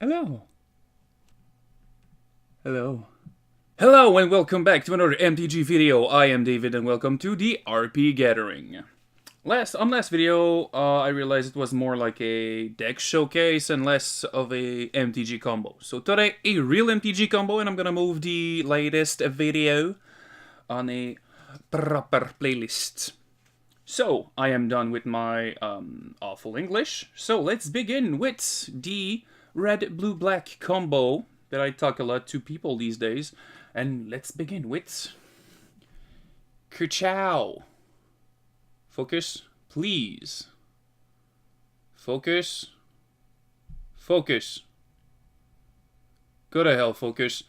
Hello. Hello. Hello and welcome back to another MTG video. I am David and welcome to the RP Gathering. Last video, I realized it was more like a deck showcase and less of a MTG combo. So today, a real MTG combo, and I'm gonna move the latest video on a proper playlist. So, I am done with my awful English. So, let's begin with the red-blue-black combo that I talk a lot to people these days. And let's begin with Kerchow. Focus, please. Focus. Focus. Go to hell, focus.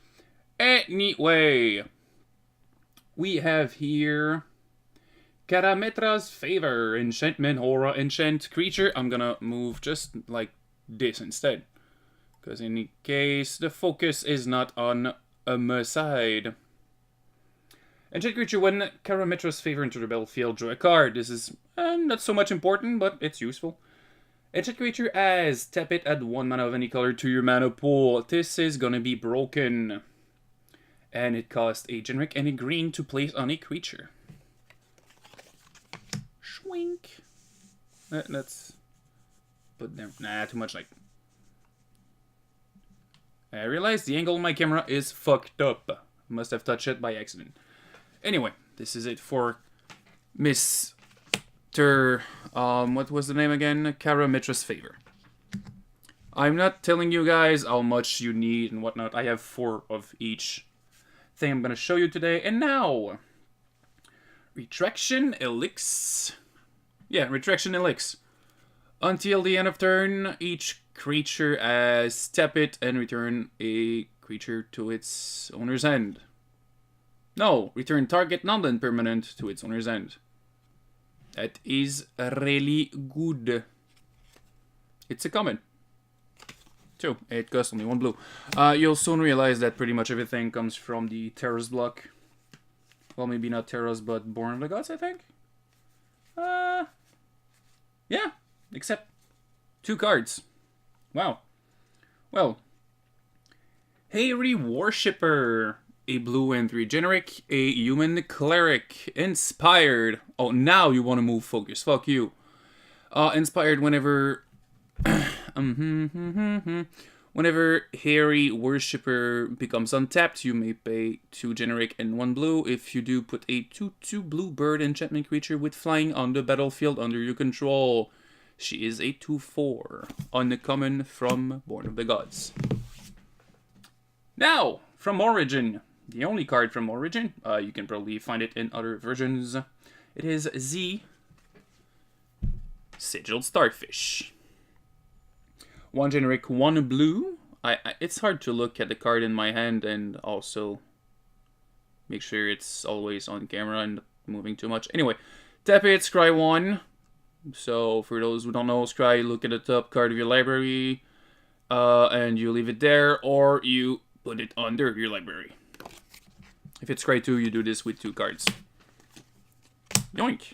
Anyway, we have here Karametra's Favor, Enchantment, Aura, Enchant Creature. I'm gonna move just like this instead, because in case the focus is not on my side. Enchant Creature, when Karametra's Favor into the battlefield, draw a card. This is not so much important, but it's useful. Enchant Creature as tap it, add 1 mana of any color to your mana pool. This is gonna be broken. And it costs a generic and a green to place on a creature. Schwink. Let's put there. Nah, too much like. I realized the angle of my camera is fucked up. Must have touched it by accident. Anyway, this is it for Mr. What was the name again? Karametra's Favor. I'm not telling you guys how much you need and whatnot. I have 4 of each thing I'm going to show you today. And now, Retraction Elix. Yeah, Retraction Elix. Until the end of turn, each creature as tap it and return a creature to its owner's end. No, return target non-land permanent to its owner's end. That is really good. It's a common. 2. It costs only 1 blue. You'll soon realize that pretty much everything comes from the Terra's block. Well, maybe not Terra's, but Born of the Gods, I think? Yeah, except 2 cards. Wow. Well, Hairy Worshipper. A blue and 3 generic. A human cleric. Inspired. Oh, now you want to move focus. Fuck you. Inspired whenever... Whenever Hairy Worshipper becomes untapped, you may pay 2 generic and 1 blue. If you do, put a 2/2 blue bird enchantment creature with flying on the battlefield under your control. She is a 2/4. Uncommon from Born of the Gods. Now, from Origin. The only card from Origin. You can probably find it in other versions. It is Z. Sigiled Starfish. 1 generic, 1 blue. It's hard to look at the card in my hand and also make sure it's always on camera and moving too much. Anyway, tap it, scry 1. So for those who don't know, scry, look at the top card of your library, and you leave it there, or you put it under your library. If it's scry 2, you do this with 2 cards. Yoink.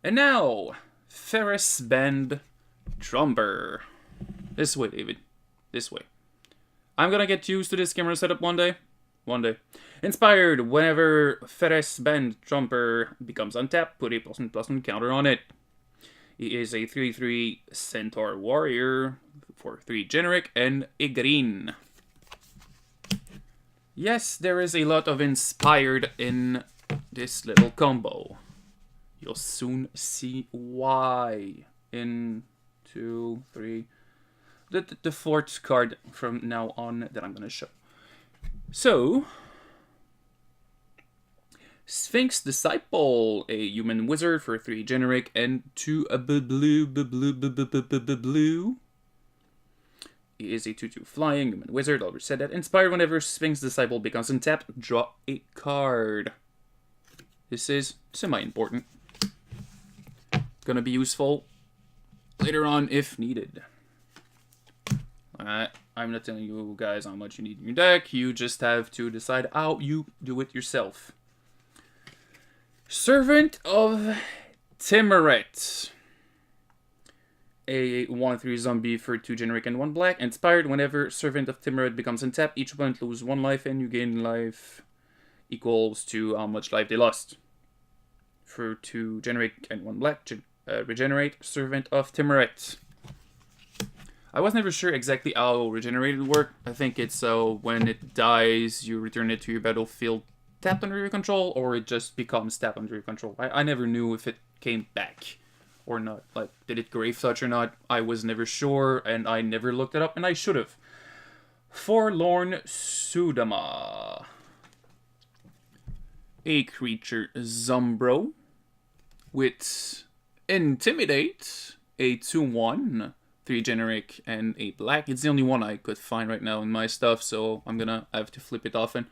And now, Ferris Bend Trumper. This way, David. This way. I'm gonna get used to this camera setup one day. One day. Inspired, whenever Ferris Bend Trumper becomes untapped, put a +1/+1 counter on it. He is a 3/3 Centaur Warrior for 3 generic and a green. Yes, there is a lot of inspired in this little combo. You'll soon see why in 2, 3... The 4th card from now on that I'm going to show. So, Sphinx Disciple, a human wizard for 3 generic and 2 blue. He is a 2/2 flying human wizard. Already said that. Inspired whenever Sphinx Disciple becomes untapped, draw a card. This is semi-important. Gonna be useful later on if needed. I'm not telling you guys how much you need in your deck. You just have to decide how you do it yourself. Servant of Timuret. a 1/3 zombie for 2 generic and 1 black. Inspired, whenever Servant of Timurid becomes untapped, each opponent loses 1 life and you gain life equals to how much life they lost. For 2 generic and 1 black, regenerate Servant of Timurid. I was never sure exactly how regenerated worked. I think it's when it dies, you return it to your battlefield tapped under your control, or it just becomes tapped under your control. I never knew if it came back or not. Like, did it grave touch or not? I was never sure, and I never looked it up, and I should have. Forlorn Sudama. A creature Zumbro with Intimidate, a 2/1, 3 generic, and 8 black. It's the only one I could find right now in my stuff, so I'm gonna have to flip it often.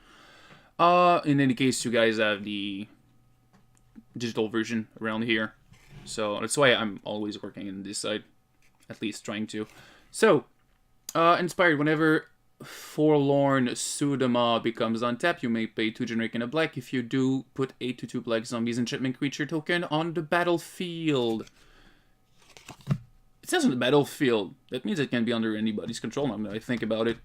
In any case, you guys have the digital version around here. So that's why I'm always working in this side. At least trying to. So, inspired, whenever Forlorn Sudama becomes untapped, you may pay 2 generic and a black. If you do, put a 2/2 black zombies enchantment creature token on the battlefield. It says on the battlefield. That means it can be under anybody's control now that I think about it.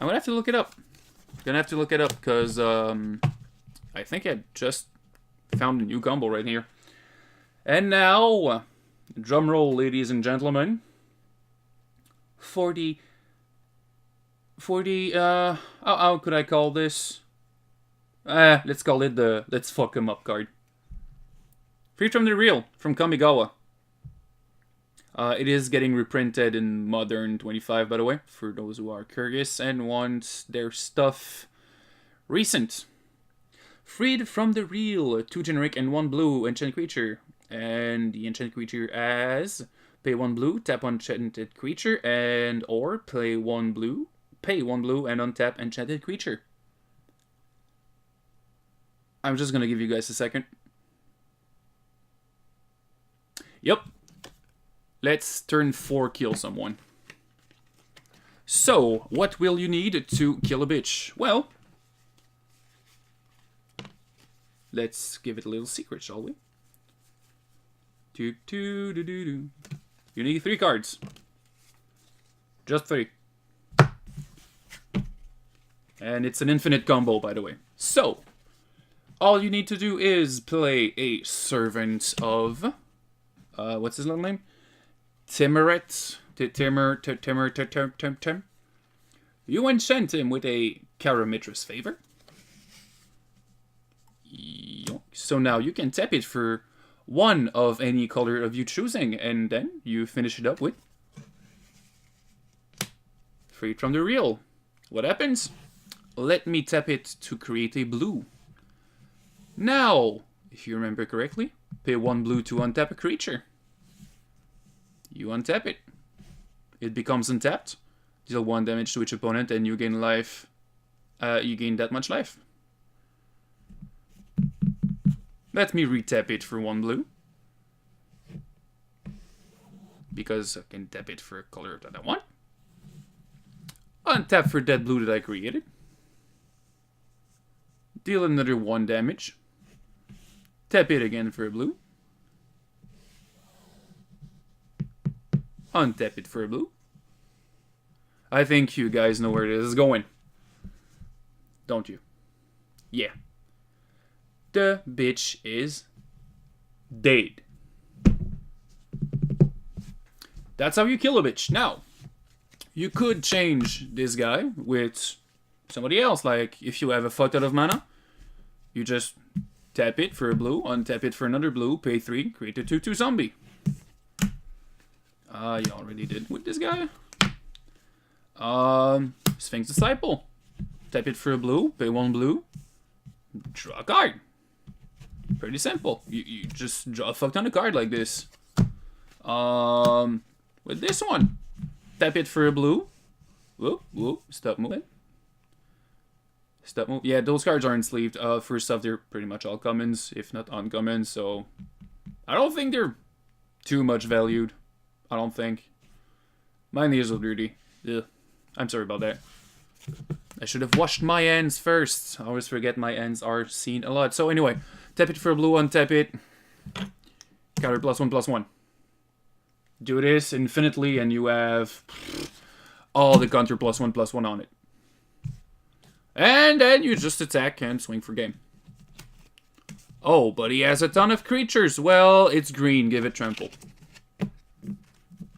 I'm gonna have to look it up. Because I think I just found a new combo right here. And now, drumroll, ladies and gentlemen. 40, how could I call this? Let's call it the Let's Fuck 'Em Up card. Free from the Real, from Kamigawa. It is getting reprinted in Modern 25, by the way, for those who are curious and want their stuff recent. Freed from the Real, 2 generic and 1 blue enchant creature. And the enchant creature as pay 1 blue, tap enchanted creature, and or pay 1 blue and untap enchanted creature. I'm just gonna give you guys a second. Yep. Let's turn 4 kill someone. So, what will you need to kill a bitch? Well, let's give it a little secret, shall we? You need 3 cards. Just 3. And it's an infinite combo, by the way. So, all you need to do is play a Servant of... what's his little name? Timurid. You enchant him with a Karamitras Favor. So now you can tap it for 1 of any color of you choosing, and then you finish it up with Freed from the Real. What happens? Let me tap it to create a blue. Now, if you remember correctly, pay 1 blue to untap a creature. You untap it. It becomes untapped. Deal 1 damage to each opponent, and you gain life. You gain that much life. Let me retap it for 1 blue. Because I can tap it for a color that I want. Untap for that blue that I created. Deal another 1 damage. Tap it again for a blue. Untap it for a blue. I think you guys know where this is going. Don't you? Yeah. The bitch is dead. That's how you kill a bitch. Now, you could change this guy with somebody else. Like, if you have a fuck ton of mana, you just tap it for a blue, untap it for another blue, pay 3, create a 2/2 zombie. You already did with this guy. Sphinx Disciple. Tap it for a blue, pay 1 blue, draw a card. Pretty simple. You just draw a fuck ton of card like this. With this one, tap it for a blue. Whoop, stop moving. Stop move. Yeah, those cards aren't sleeved. First off, they're pretty much all commons, if not uncommon, so I don't think they're too much valued. I don't think. My nails are dirty. Ugh. I'm sorry about that. I should have washed my hands first. I always forget my hands are seen a lot. So anyway, tap it for a blue, untap it. Scatter +1/+1. Do this infinitely, and you have all the counter +1/+1 on it. And then you just attack and swing for game. Oh, but he has a ton of creatures. Well, it's green. Give it trample.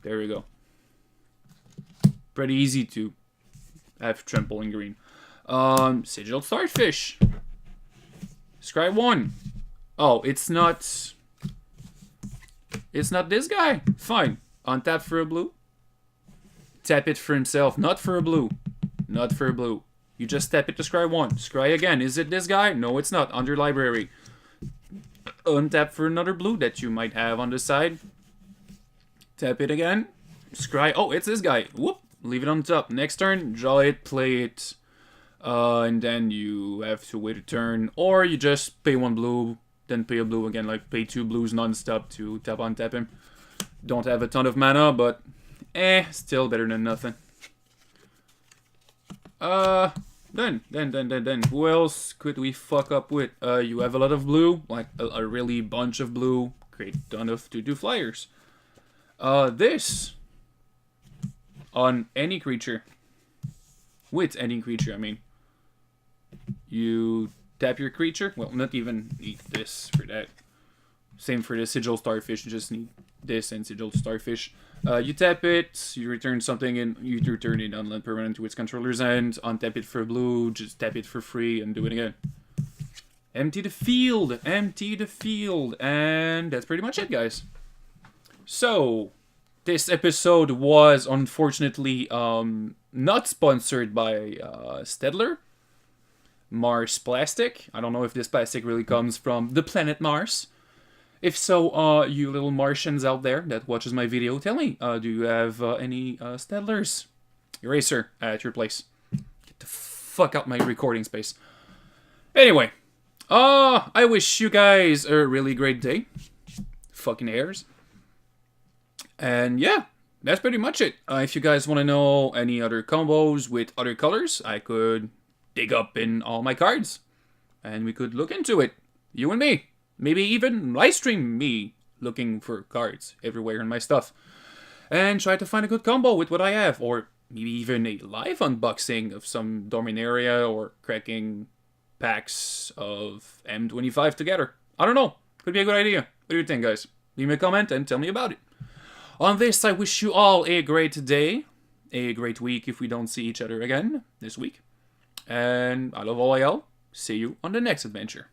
There we go. Pretty easy to have trample in green. Sigil Starfish. Scry 1. Oh, it's not... It's not this guy. Fine. Untap for a blue. Tap it for himself. Not for a blue. Not for a blue. You just tap it to scry 1. Scry again. Is it this guy? No, it's not. Under library. Untap for another blue that you might have on the side. Tap it again. Scry. Oh, it's this guy. Whoop. Leave it on top. Next turn, draw it, play it. And then you have to wait a turn. Or you just pay 1 blue, then pay a blue again. Like, pay 2 blues non-stop to tap on tap him. Don't have a ton of mana, but still better than nothing. Then. Who else could we fuck up with? You have a lot of blue, like a really bunch of blue. Create a ton of 2/2 flyers. This on any creature. With any creature, I mean. You tap your creature. Well, not even need this for that. Same for the Sigil Starfish. You just need this and Sigil Starfish. You tap it, you return something, and you return it on land permanent to its controller's end. Untap it for blue, just tap it for free, and do it again. Empty the field! Empty the field! And that's pretty much it, guys. So, this episode was, unfortunately, not sponsored by Stedler. Mars Plastic. I don't know if this plastic really comes from the planet Mars. If so, you little Martians out there that watches my video, tell me, do you have any Stedlers? Eraser at your place. Get the fuck out my recording space. Anyway, I wish you guys a really great day. Fucking hairs. And yeah, that's pretty much it. If you guys want to know any other combos with other colors, I could dig up in all my cards. And we could look into it. You and me. Maybe even live stream me looking for cards everywhere in my stuff. And try to find a good combo with what I have. Or maybe even a live unboxing of some Dominaria or cracking packs of M25 together. I don't know. Could be a good idea. What do you think, guys? Leave me a comment and tell me about it. On this, I wish you all a great day. A great week if we don't see each other again this week. And I love all y'all. See you on the next adventure.